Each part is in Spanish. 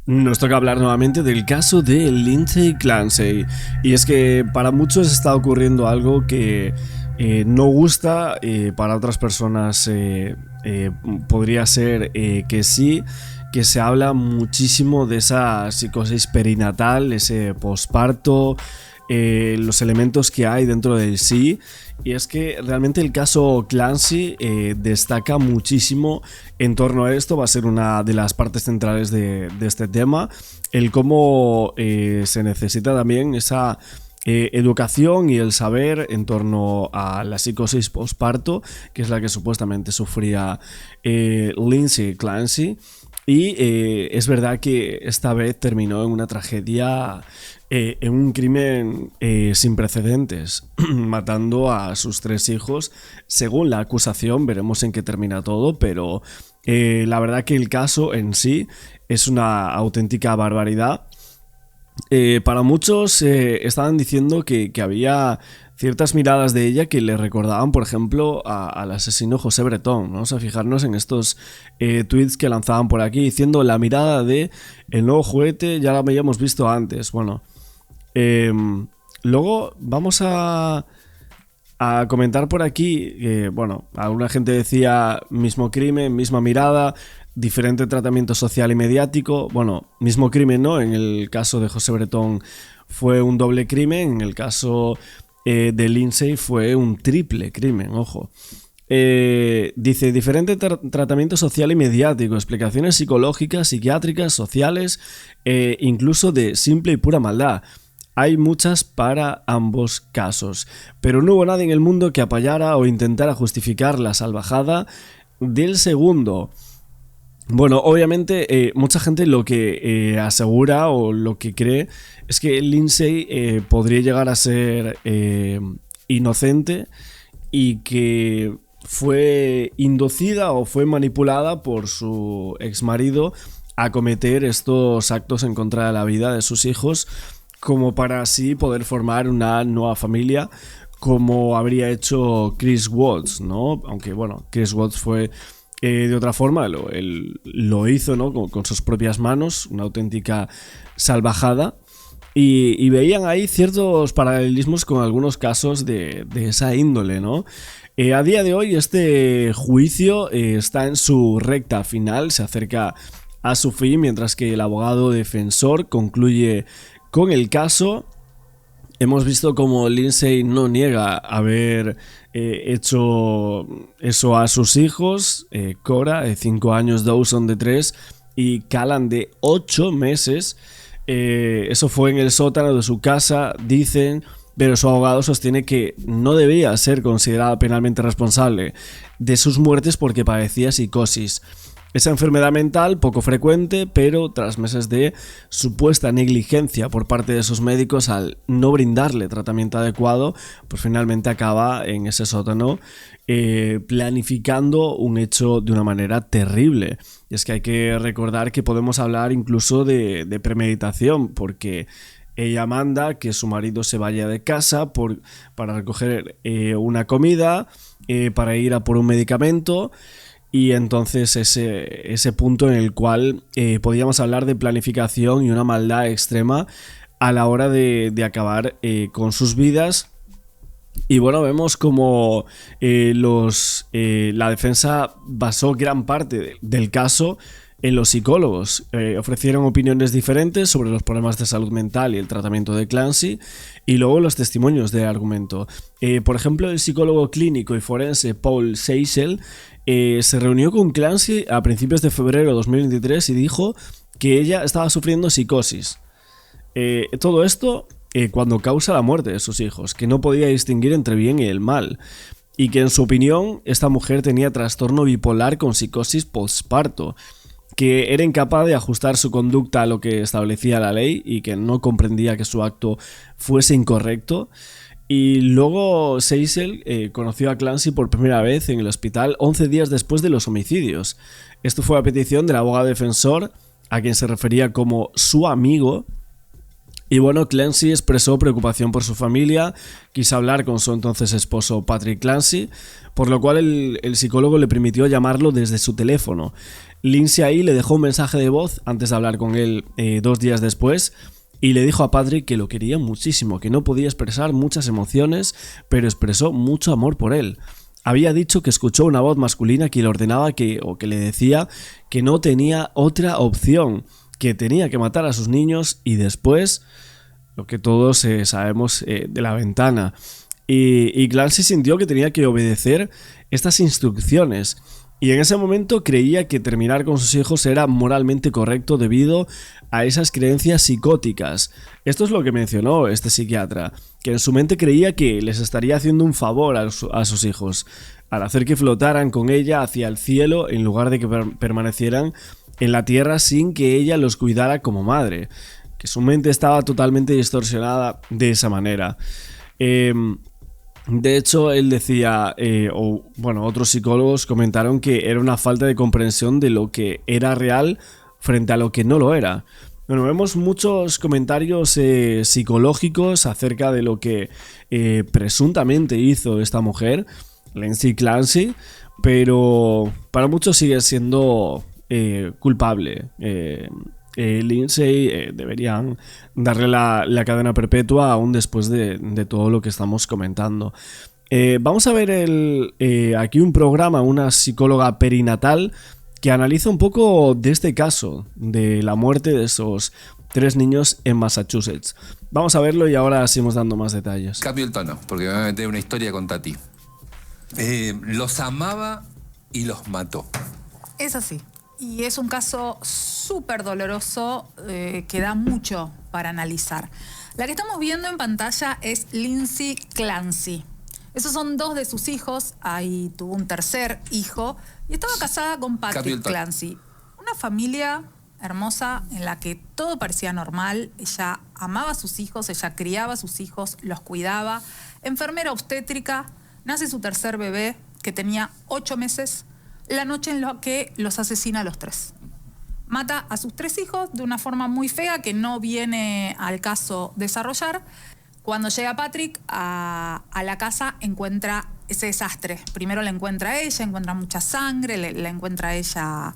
Nos toca hablar nuevamente del caso de Lindsay Clancy. Y es que para muchos está ocurriendo algo que no gusta, para otras personas podría ser que sí, que se habla muchísimo de esa psicosis perinatal, ese posparto, los elementos que hay dentro del sí. Y es que realmente el caso Clancy destaca muchísimo en torno a esto. Va a ser una de las partes centrales de este tema, el cómo se necesita también esa educación y el saber en torno a la psicosis posparto, que es la que supuestamente sufría Lindsay Clancy. Y es verdad que esta vez terminó en una tragedia, en un crimen sin precedentes, matando a sus 3 hijos. Según la acusación, veremos en qué termina todo, pero la verdad que el caso en sí es una auténtica barbaridad. Para muchos estaban diciendo que había ciertas miradas de ella que le recordaban, por ejemplo, al asesino José Bretón. Vamos a fijarnos en estos tweets que lanzaban por aquí diciendo: la mirada de el nuevo juguete ya la habíamos visto antes. Bueno, luego vamos a comentar por aquí, bueno, alguna gente decía mismo crimen, misma mirada, diferente tratamiento social y mediático. Bueno, mismo crimen, ¿no? En el caso de José Bretón fue un doble crimen, en el caso de Lindsay fue un triple crimen, ojo. Dice, diferente tratamiento social y mediático, explicaciones psicológicas, psiquiátricas, sociales, incluso de simple y pura maldad. Hay muchas para ambos casos, pero no hubo nadie en el mundo que apoyara o intentara justificar la salvajada del segundo. Bueno, obviamente mucha gente lo que asegura o lo que cree es que Lindsay podría llegar a ser inocente y que fue inducida o fue manipulada por su exmarido a cometer estos actos en contra de la vida de sus hijos, como para así poder formar una nueva familia, como habría hecho Chris Watts, ¿no? Aunque bueno, Chris Watts fue de otra forma, él lo hizo, ¿no? Con sus propias manos, una auténtica salvajada. Y veían ahí ciertos paralelismos con algunos casos de esa índole, ¿no? A día de hoy este juicio está en su recta final, se acerca a su fin, mientras que el abogado defensor concluye con el caso. Hemos visto como Lindsay no niega haber hecho eso a sus hijos, Cora de 5 años, Dawson de 3 y Callan de 8 meses. Eso fue en el sótano de su casa, dicen, pero su abogado sostiene que no debía ser considerada penalmente responsable de sus muertes porque padecía psicosis. Esa enfermedad mental poco frecuente, pero tras meses de supuesta negligencia por parte de sus médicos al no brindarle tratamiento adecuado, pues finalmente acaba en ese sótano planificando un hecho de una manera terrible. Y es que hay que recordar que podemos hablar incluso de premeditación, porque ella manda que su marido se vaya de casa para recoger una comida, para ir a por un medicamento. Y entonces ese punto en el cual podíamos hablar de planificación y una maldad extrema a la hora de acabar con sus vidas. Y bueno, vemos como la defensa basó gran parte del caso en los psicólogos. Ofrecieron opiniones diferentes sobre los problemas de salud mental y el tratamiento de Clancy, y luego los testimonios de argumento. Por ejemplo, el psicólogo clínico y forense Paul Seisel se reunió con Clancy a principios de febrero de 2023 y dijo que ella estaba sufriendo psicosis. Todo esto cuando causa la muerte de sus hijos, que no podía distinguir entre bien y el mal, y que en su opinión esta mujer tenía trastorno bipolar con psicosis postparto, que era incapaz de ajustar su conducta a lo que establecía la ley y que no comprendía que su acto fuese incorrecto. Y luego Seisel conoció a Clancy por primera vez en el hospital 11 días después de los homicidios. Esto fue a petición del abogado defensor, a quien se refería como su amigo, Y bueno, Clancy expresó preocupación por su familia, quiso hablar con su entonces esposo Patrick Clancy, por lo cual el psicólogo le permitió llamarlo desde su teléfono. Lindsay ahí le dejó un mensaje de voz antes de hablar con él 2 días después y le dijo a Patrick que lo quería muchísimo, que no podía expresar muchas emociones, pero expresó mucho amor por él. Había dicho que escuchó una voz masculina que le ordenaba o que le decía que no tenía otra opción, que tenía que matar a sus niños y después lo que todos sabemos de la ventana. Y Clancy sintió que tenía que obedecer estas instrucciones. Y en ese momento creía que terminar con sus hijos era moralmente correcto debido a esas creencias psicóticas. Esto es lo que mencionó este psiquiatra, que en su mente creía que les estaría haciendo un favor a sus hijos, al hacer que flotaran con ella hacia el cielo en lugar de que permanecieran en la tierra sin que ella los cuidara como madre, que su mente estaba totalmente distorsionada de esa manera. De hecho, él decía, otros psicólogos comentaron que era una falta de comprensión de lo que era real frente a lo que no lo era. Bueno, vemos muchos comentarios psicológicos acerca de lo que presuntamente hizo esta mujer, Lindsay Clancy, pero para muchos sigue siendo culpable. Lindsay deberían darle la cadena perpetua aún después de todo lo que estamos comentando. Vamos a ver aquí un programa, una psicóloga perinatal que analiza un poco de este caso de la muerte de esos 3 niños en Massachusetts. Vamos a verlo y ahora seguimos dando más detalles. Cambio el tono, porque me voy a meter una historia con Tati. Los amaba y los mató. Es así. Y es un caso súper doloroso que da mucho para analizar. La que estamos viendo en pantalla es Lindsay Clancy. Esos son 2 de sus hijos. Ahí tuvo un tercer hijo. Y estaba casada con Patrick Clancy. Una familia hermosa en la que todo parecía normal. Ella amaba a sus hijos, ella criaba a sus hijos, los cuidaba. Enfermera obstétrica. Nace su tercer bebé, que tenía 8 meses. La noche en la que los asesina a los 3. Mata a sus 3 hijos de una forma muy fea que no viene al caso desarrollar. Cuando llega Patrick a la casa encuentra ese desastre. Primero la encuentra a ella, encuentra mucha sangre, la encuentra a ella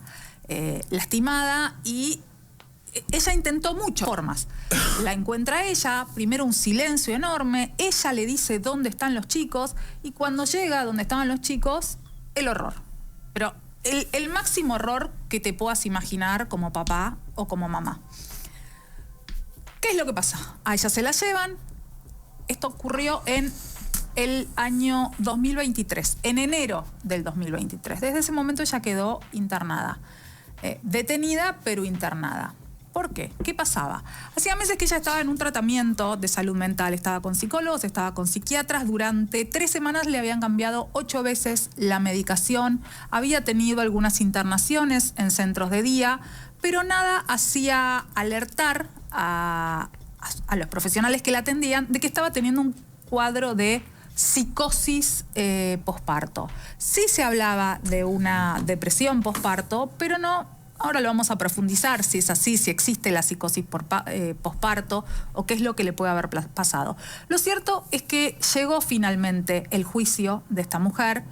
lastimada y ella intentó muchas formas. La encuentra a ella, primero un silencio enorme, ella le dice dónde están los chicos y cuando llega donde estaban los chicos, el horror. Pero el máximo horror que te puedas imaginar como papá o como mamá. ¿Qué es lo que pasa? A ella se la llevan. Esto ocurrió en el año 2023, en enero del 2023. Desde ese momento ella quedó internada. Detenida, pero internada. ¿Por qué? ¿Qué pasaba? Hacía meses que ella estaba en un tratamiento de salud mental. Estaba con psicólogos, estaba con psiquiatras. Durante 3 semanas le habían cambiado 8 veces la medicación. Había tenido algunas internaciones en centros de día, pero nada hacía alertar a los profesionales que la atendían de que estaba teniendo un cuadro de psicosis posparto. Sí se hablaba de una depresión posparto, pero no. Ahora lo vamos a profundizar, si es así, si existe la psicosis posparto o qué es lo que le puede haber pasado. Lo cierto es que llegó finalmente el juicio de esta mujer,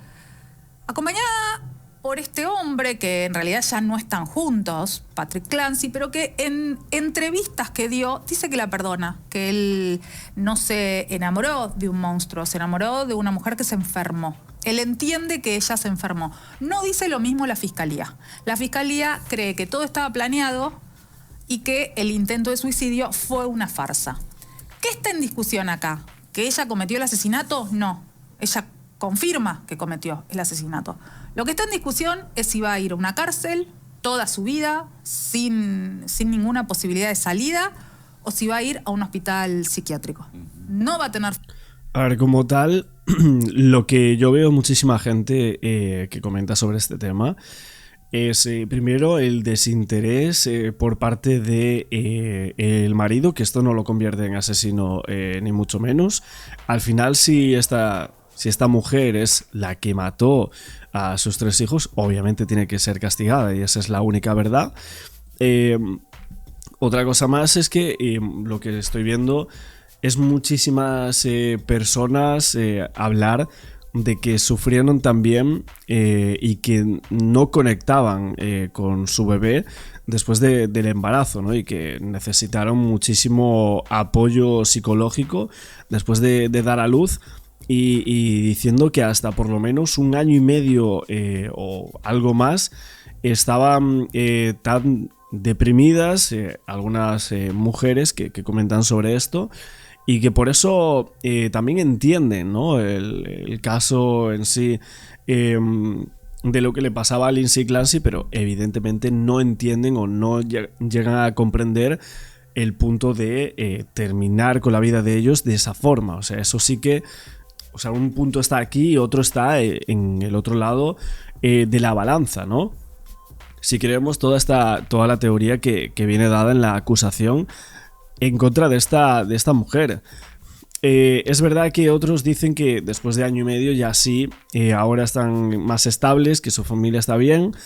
acompañada por este hombre que en realidad ya no están juntos, Patrick Clancy, pero que en entrevistas que dio dice que la perdona, que él no se enamoró de un monstruo, se enamoró de una mujer que se enfermó. Él entiende que ella se enfermó. No dice lo mismo la fiscalía. La fiscalía cree que todo estaba planeado y que el intento de suicidio fue una farsa. ¿Qué está en discusión acá? ¿Que ella cometió el asesinato? No. Ella confirma que cometió el asesinato. Lo que está en discusión es si va a ir a una cárcel toda su vida sin ninguna posibilidad de salida o si va a ir a un hospital psiquiátrico. No va a tener... A ver, como tal, lo que yo veo muchísima gente que comenta sobre este tema es primero el desinterés por parte de el marido, que esto no lo convierte en asesino ni mucho menos. Al final, si esta mujer es la que mató a sus 3 hijos, obviamente tiene que ser castigada y esa es la única verdad. Otra cosa más es que lo que estoy viendo es muchísimas personas hablar de que sufrieron también y que no conectaban con su bebé después del embarazo, ¿no? Y que necesitaron muchísimo apoyo psicológico después de dar a luz y diciendo que hasta por lo menos 1 año y medio o algo más estaban tan deprimidas, algunas mujeres que comentan sobre esto, y que por eso también entienden, ¿no? el caso en sí de lo que le pasaba a Lindsay Clancy, pero evidentemente no entienden o no llegan a comprender el punto de terminar con la vida de ellos de esa forma. O sea, eso sí que... O sea, un punto está aquí y otro está en el otro lado de la balanza, ¿no? Si queremos toda la teoría que viene dada en la acusación en contra de esta mujer. Es verdad que otros dicen que después de 1 año y medio ya sí, ahora están más estables, que su familia está bien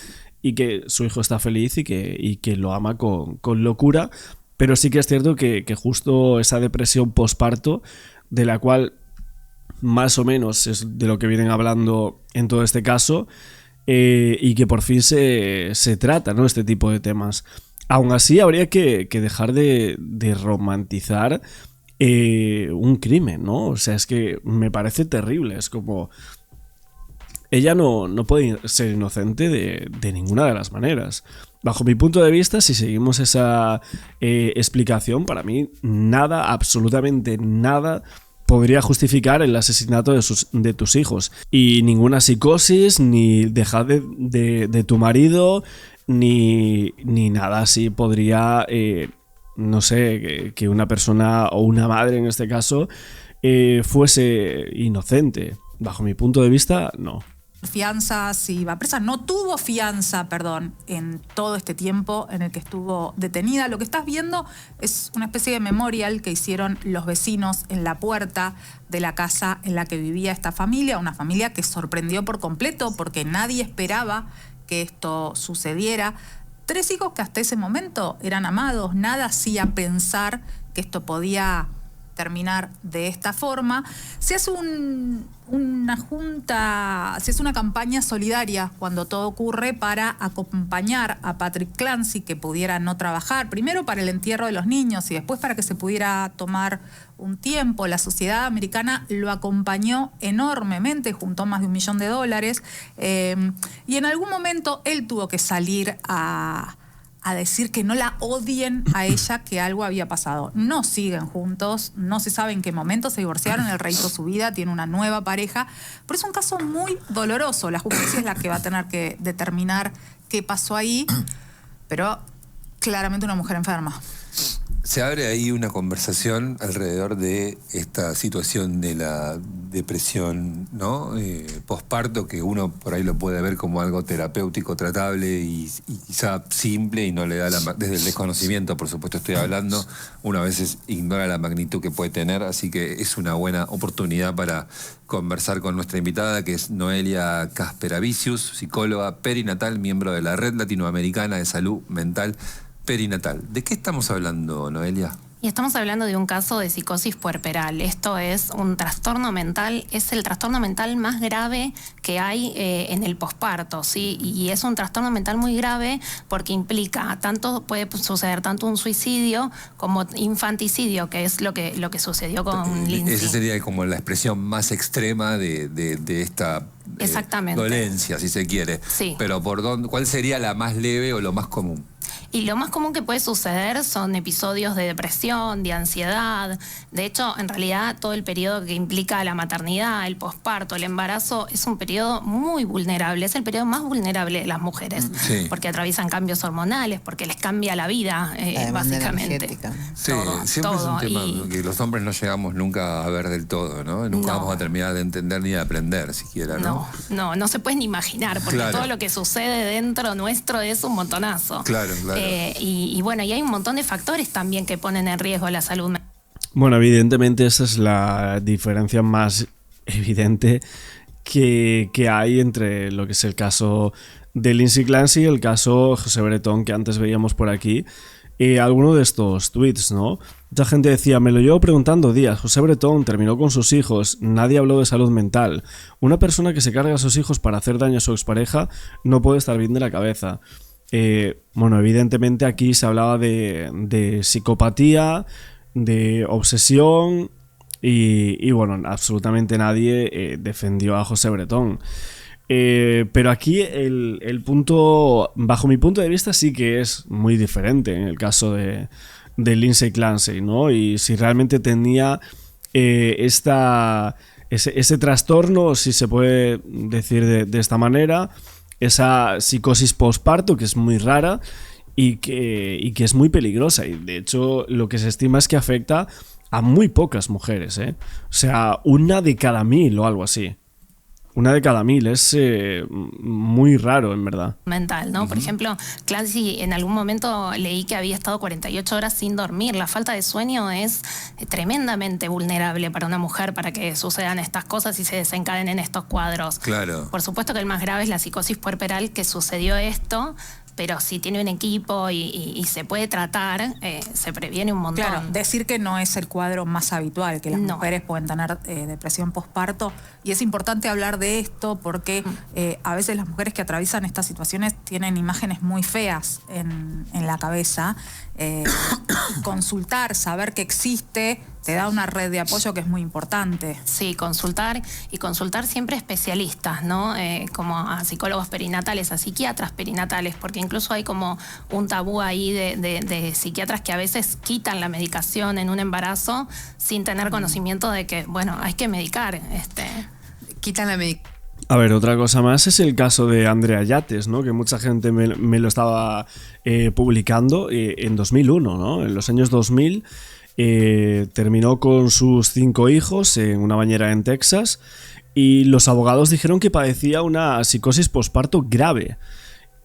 y que su hijo está feliz y que lo ama con locura, pero sí que es cierto que justo esa depresión posparto, de la cual más o menos es de lo que vienen hablando en todo este caso, y que por fin se trata, ¿no? Este tipo de temas. Aún así, habría que dejar de romantizar un crimen, ¿no? O sea, es que me parece terrible. Es como... Ella no puede ser inocente de ninguna de las maneras. Bajo mi punto de vista, si seguimos esa explicación, para mí nada, absolutamente nada, podría justificar el asesinato de tus hijos. Y ninguna psicosis, ni dejar de tu marido, ni nada así podría, no sé, que una persona o una madre en este caso fuese inocente. Bajo mi punto de vista, no. Fianza, si iba presa, no tuvo fianza, perdón, en todo este tiempo en el que estuvo detenida. Lo que estás viendo es una especie de memorial que hicieron los vecinos en la puerta de la casa en la que vivía esta familia, una familia que sorprendió por completo porque nadie esperaba que esto sucediera. 3 hijos que hasta ese momento eran amados, nada hacía pensar que esto podía terminar de esta forma. Se hace una junta, se hace una campaña solidaria cuando todo ocurre para acompañar a Patrick Clancy, que pudiera no trabajar, primero para el entierro de los niños y después para que se pudiera tomar un tiempo. La sociedad americana lo acompañó enormemente, juntó más de $1 millón, y en algún momento él tuvo que salir a decir que no la odien a ella, que algo había pasado. No siguen juntos, no se sabe en qué momento se divorciaron, él rehizo su vida, tiene una nueva pareja, pero es un caso muy doloroso. La justicia es la que va a tener que determinar qué pasó ahí, pero claramente una mujer enferma. Se abre ahí una conversación alrededor de esta situación de la depresión, ¿no? Posparto, que uno por ahí lo puede ver como algo terapéutico, tratable y quizá simple, y no le da desde el desconocimiento, por supuesto estoy hablando, uno a veces ignora la magnitud que puede tener, así que es una buena oportunidad para conversar con nuestra invitada, que es Noelia Casperavicius, psicóloga perinatal, miembro de la Red Latinoamericana de Salud Mental Perinatal. ¿De qué estamos hablando, Noelia? Y estamos hablando de un caso de psicosis puerperal. Esto es un trastorno mental, es el trastorno mental más grave que hay en el posparto, ¿sí? Y es un trastorno mental muy grave porque implica, puede suceder tanto un suicidio como infanticidio, que es lo que sucedió con Lindsay. Esa sería como la expresión más extrema de esta dolencia, si se quiere. Sí. Pero ¿cuál sería la más leve o lo más común? Y lo más común que puede suceder son episodios de depresión, de ansiedad. De hecho, en realidad, todo el periodo que implica la maternidad, el posparto, el embarazo, es un periodo muy vulnerable. Es el periodo más vulnerable de las mujeres. Sí. Porque atraviesan cambios hormonales, porque les cambia la vida, básicamente. Sí, siempre es un tema que los hombres no llegamos nunca a ver del todo, ¿no? Nunca vamos a terminar de entender ni de aprender siquiera, ¿no? No se puede ni imaginar, porque todo lo que sucede dentro nuestro es un montonazo. Claro. Y bueno, y hay un montón de factores también que ponen en riesgo la salud mental. Bueno, evidentemente esa es la diferencia más evidente que hay entre lo que es el caso de Lindsay Clancy y el caso José Bretón, que antes veíamos por aquí. alguno de estos tweets, ¿no? Mucha gente decía, me lo llevo preguntando días, José Bretón terminó con sus hijos, nadie habló de salud mental. Una persona que se carga a sus hijos para hacer daño a su expareja no puede estar bien de la cabeza. Bueno, evidentemente aquí se hablaba de psicopatía, de obsesión y bueno, absolutamente nadie defendió a José Bretón. Pero aquí el punto, bajo mi punto de vista, sí que es muy diferente en el caso de Lindsay Clancy, ¿no? Y si realmente tenía ese trastorno, si se puede decir de esta manera, esa psicosis postparto que es muy rara y que es muy peligrosa. Y de hecho lo que se estima es que afecta a muy pocas mujeres, ¿eh? O sea, 1 de cada 1000 o algo así. 1 de cada 1000 es muy raro, en verdad. Mental, ¿no? Por ejemplo, Clancy, en algún momento leí que había estado 48 horas sin dormir. La falta de sueño es tremendamente vulnerable para una mujer para que sucedan estas cosas y se desencadenen estos cuadros. Claro. Por supuesto que el más grave es la psicosis puerperal, que sucedió esto, pero si tiene un equipo y se puede tratar, se previene un montón. Claro, decir que no es el cuadro más habitual, que las mujeres pueden tener depresión postparto, y es importante hablar de esto porque a veces las mujeres que atraviesan estas situaciones tienen imágenes muy feas en la cabeza. Consultar, saber que existe, te da una red de apoyo que es muy importante. Sí, consultar siempre especialistas, ¿no? Como a psicólogos perinatales, a psiquiatras perinatales, porque incluso hay como un tabú ahí de psiquiatras que a veces quitan la medicación en un embarazo sin tener conocimiento de que, bueno, hay que medicar. Quitan la medicación. A ver, otra cosa más es el caso de Andrea Yates, ¿no? Que mucha gente me lo estaba publicando en 2001, ¿no? En los años 2000 terminó con sus 5 hijos en una bañera en Texas y los abogados dijeron que padecía una psicosis posparto grave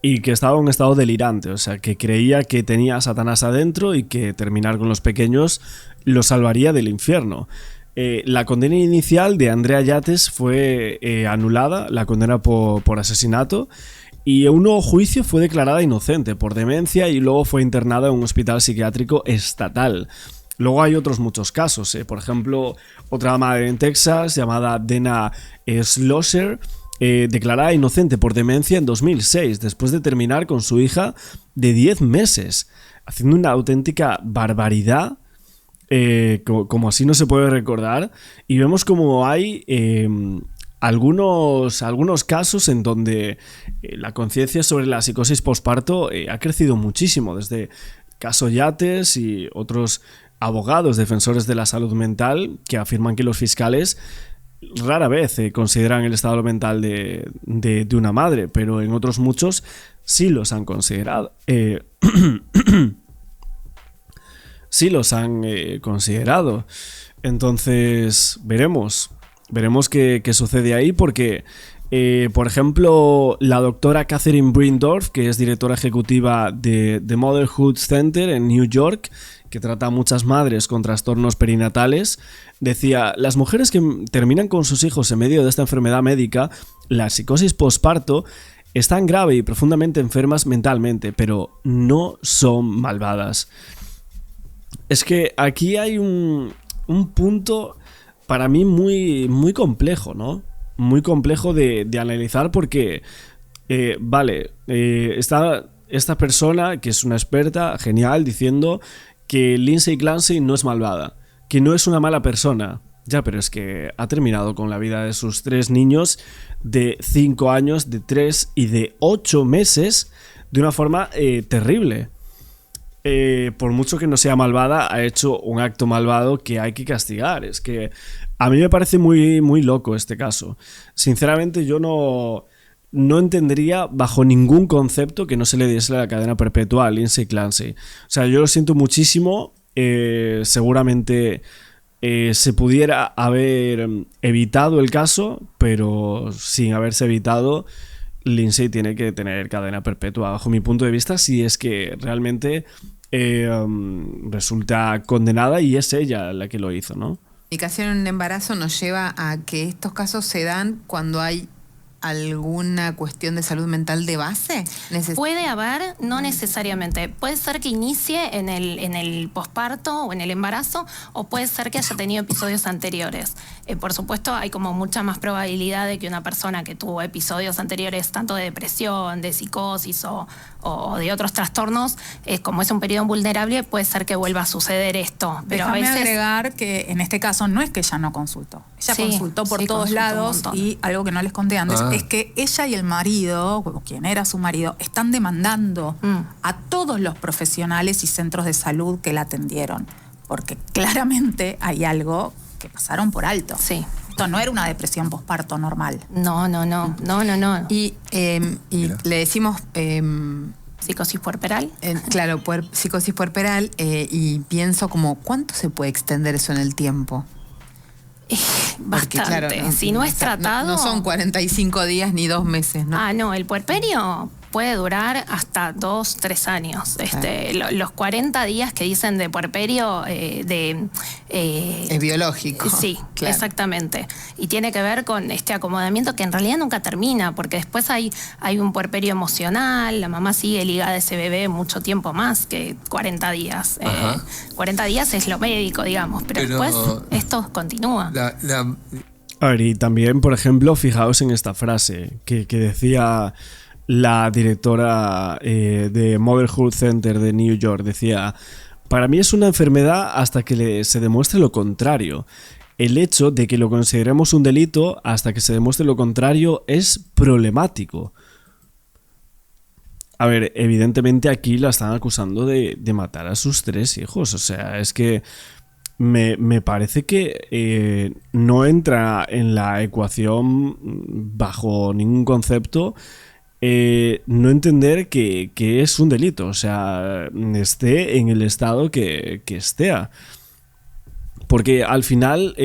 y que estaba en un estado delirante, o sea, que creía que tenía a Satanás adentro y que terminar con los pequeños lo salvaría del infierno. La condena inicial de Andrea Yates fue anulada, la condena por asesinato, y en un nuevo juicio fue declarada inocente por demencia y luego fue internada en un hospital psiquiátrico estatal. Luego hay otros muchos casos, por ejemplo, otra madre en Texas llamada Dana Schlosser, declarada inocente por demencia en 2006, después de terminar con su hija de 10 meses, haciendo una auténtica barbaridad. Como así no se puede recordar, y vemos como hay algunos casos en donde la conciencia sobre la psicosis posparto ha crecido muchísimo, desde caso Yates y otros abogados defensores de la salud mental que afirman que los fiscales rara vez consideran el estado mental de una madre, pero en otros muchos sí los han considerado. Sí los han considerado. Entonces veremos qué sucede ahí, porque por ejemplo la doctora Catherine Brindorf, que es directora ejecutiva de Motherhood Center en New York, que trata a muchas madres con trastornos perinatales, decía: las mujeres que terminan con sus hijos en medio de esta enfermedad médica, la psicosis posparto, están grave y profundamente enfermas mentalmente, pero no son malvadas. Es que aquí hay un punto para mí muy complejo, ¿no? Muy complejo de analizar porque, está esta persona que es una experta genial diciendo que Lindsay Clancy no es malvada, que no es una mala persona. Ya, pero es que ha terminado con la vida de sus 3 niños de 5 años, de 3 y de 8 meses de una forma terrible. Por mucho que no sea malvada, ha hecho un acto malvado que hay que castigar. Es que a mí me parece muy loco este caso. Sinceramente, yo no entendería bajo ningún concepto que no se le diese la cadena perpetua a Lindsay Clancy. O sea, yo lo siento muchísimo. Seguramente se pudiera haber evitado el caso, pero sin haberse evitado, Lindsay tiene que tener cadena perpetua, bajo mi punto de vista, si es que realmente resulta condenada y es ella la que lo hizo, ¿no? La medicación en un embarazo nos lleva a que estos casos se dan cuando hay alguna cuestión de salud mental de base? Puede haber, no necesariamente. Puede ser que inicie en el posparto o en el embarazo, o puede ser que haya tenido episodios anteriores. Por supuesto, hay como mucha más probabilidad de que una persona que tuvo episodios anteriores, tanto de depresión, de psicosis o de otros trastornos, como es un periodo vulnerable, puede ser que vuelva a suceder esto. Pero Déjame a veces agregar que en este caso no es que ella no consultó. Ella Sí, consultó por sí, todos consultó un lados, montón. y algo que no les conté antes es que ella y el marido, o quien era su marido, están demandando a todos los profesionales y centros de salud que la atendieron, porque claramente hay algo que pasaron por alto. Sí. Esto no era una depresión posparto normal. No. Y le decimos... Psicosis puerperal. claro, psicosis puerperal, y pienso como, ¿cuánto se puede extender eso en el tiempo? Porque, Bastante. claro, si no es tratado... No son 45 días ni 2 meses, ¿no? No, el puerperio puede durar hasta 2, 3 años. Los 40 días que dicen de puerperio Es biológico. Sí, claro. exactamente. Y tiene que ver con este acomodamiento que en realidad nunca termina, porque después hay un puerperio emocional, la mamá sigue ligada a ese bebé mucho tiempo más que 40 días. 40 días es lo médico, digamos, pero después esto continúa. A ver, y también, por ejemplo, fijaos en esta frase que decía la directora de Motherhood Center de New York. Decía: para mí es una enfermedad hasta que se demuestre lo contrario. El hecho de que lo consideremos un delito hasta que se demuestre lo contrario es problemático. A ver, evidentemente aquí la están acusando de matar a sus 3 hijos. O sea, es que me parece que no entra en la ecuación bajo ningún concepto no entender que es un delito. O sea, esté en el estado que esté. Porque al final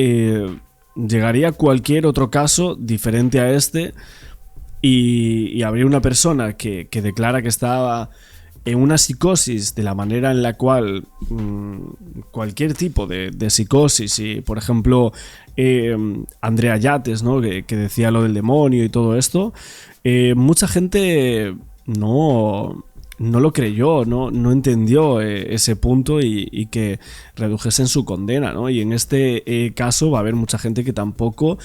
llegaría cualquier otro caso diferente a este y habría una persona que declara que estaba en una psicosis de la manera en la cual cualquier tipo de psicosis, y por ejemplo Andrea Yates, ¿no? que decía lo del demonio y todo esto, mucha gente no lo creyó, no entendió ese punto y que redujesen su condena, ¿no? Y en este caso va a haber mucha gente que tampoco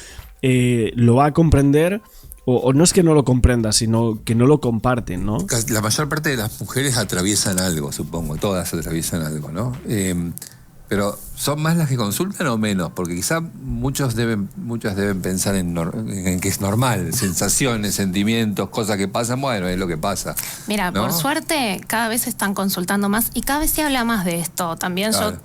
lo va a comprender, o no es que no lo comprenda, sino que no lo comparten, ¿no? La mayor parte de las mujeres atraviesan algo, supongo, todas atraviesan algo, ¿no? Pero ¿son más las que consultan o menos? Porque quizá muchas deben pensar en que es normal, sensaciones, sentimientos, cosas que pasan, bueno, es lo que pasa. Mira, ¿no? por suerte cada vez están consultando más y cada vez se habla más de esto. También Claro.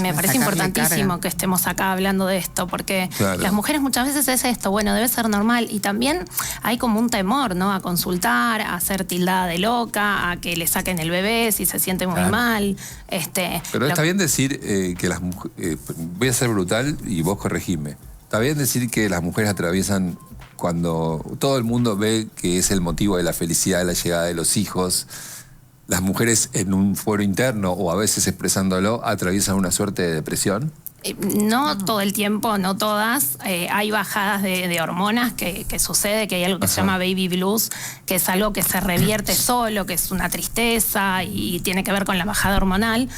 me parece sacarle importantísimo carga. que estemos acá hablando de esto, porque Claro. las mujeres muchas veces es esto, bueno, debe ser normal, y también hay como un temor, ¿no? A consultar, a ser tildada de loca, a que le saquen el bebé si se siente muy Claro. mal. Pero está bien decir que las mujeres, voy a ser brutal y vos corregime, está bien decir que las mujeres atraviesan cuando todo el mundo ve que es el motivo de la felicidad de la llegada de los hijos. Las mujeres en un fuero interno o a veces expresándolo atraviesan una suerte de depresión. No todo el tiempo, no todas. Hay bajadas de hormonas que sucede, que hay algo que se llama baby blues, que es algo que se revierte solo, que es una tristeza y tiene que ver con la bajada hormonal,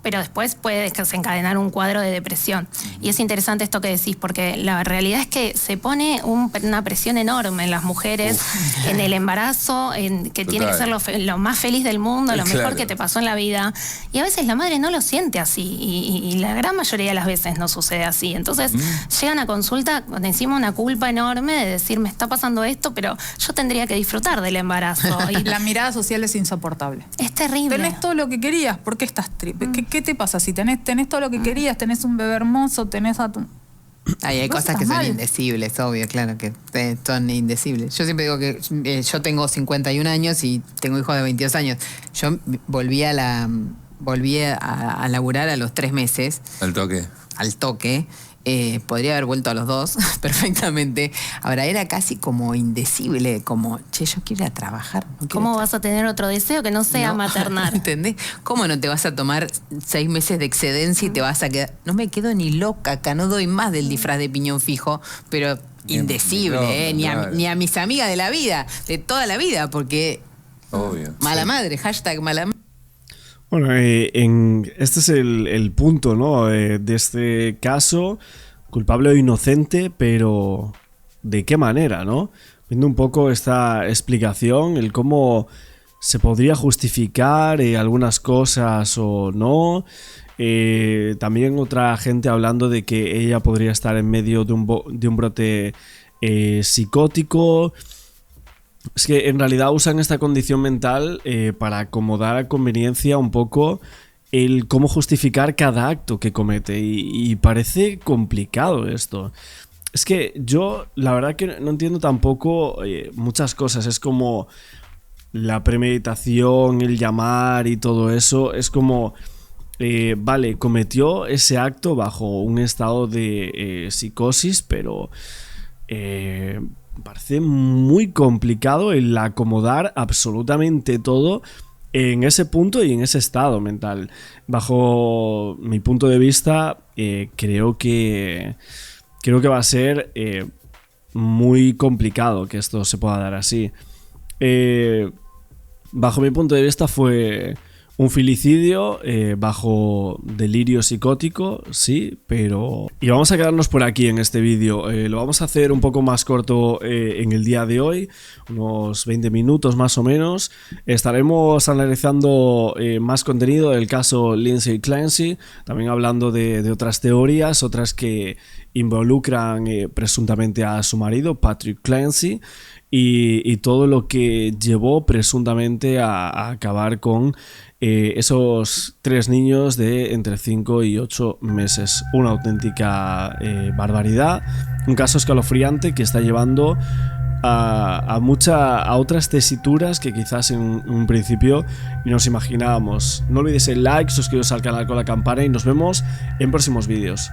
pero después puede desencadenar un cuadro de depresión. Y es interesante esto que decís, porque la realidad es que se pone una presión enorme en las mujeres, en el embarazo, que tiene que ser lo más feliz del mundo, lo mejor que te pasó en la vida. Y a veces la madre no lo siente así, y la gran mayoría de las veces no sucede así. Entonces llegan a consulta con encima una culpa enorme de decir, me está pasando esto, pero yo tendría que disfrutar del embarazo. Y La mirada social es insoportable. es terrible. Tenés todo lo que querías, ¿por qué estás triste? ¿Qué te pasa? Si tenés todo lo que querías, tenés un bebé hermoso, tenés a tu... Hay Vos cosas estás que son mal. indecibles, obvio, claro que son indecibles. Yo siempre digo que yo tengo 51 años y tengo hijos de 22 años. Yo volví a laburar a los 3 meses, Al toque. al toque. Podría haber vuelto a los 2 perfectamente. Ahora era casi como indecible, como, che, yo quiero ir a trabajar. No quiero ¿Cómo vas a tener otro deseo que no sea No, maternar? ¿entendés? ¿Cómo no te vas a tomar 6 meses de excedencia y te vas a quedar? No me quedo ni loca acá, no doy más del disfraz de piñón fijo, pero indecible, claro. ni a mis amigas de la vida, de toda la vida, porque Obvio. mala madre, hashtag mala madre. Bueno, este es el punto, ¿no? De este caso, culpable o inocente, pero ¿de qué manera, no? Viendo un poco esta explicación, el cómo se podría justificar algunas cosas o no. También otra gente hablando de que ella podría estar en medio de un brote psicótico. Es que en realidad usan esta condición mental para acomodar a conveniencia un poco el cómo justificar cada acto que comete. Y parece complicado esto. Es que yo la verdad que no entiendo tampoco muchas cosas. Es como la premeditación, el llamar y todo eso. Es como, vale, cometió ese acto bajo un estado de psicosis, pero parece muy complicado el acomodar absolutamente todo en ese punto y en ese estado mental. Bajo mi punto de vista, creo que va a ser muy complicado que esto se pueda dar así. Bajo mi punto de vista fue un filicidio bajo delirio psicótico, sí, pero... Y vamos a quedarnos por aquí en este vídeo. Lo vamos a hacer un poco más corto en el día de hoy, unos 20 minutos más o menos. Estaremos analizando más contenido del caso Lindsay Clancy, también hablando de otras teorías, otras que involucran presuntamente a su marido, Patrick Clancy, y todo lo que llevó presuntamente a acabar con esos 3 niños de entre 5 y 8 meses. Una auténtica barbaridad, un caso escalofriante que está llevando a otras tesituras que quizás en un principio nos imaginábamos. No olvidéis el like, suscribiros al canal con la campana y nos vemos en próximos vídeos.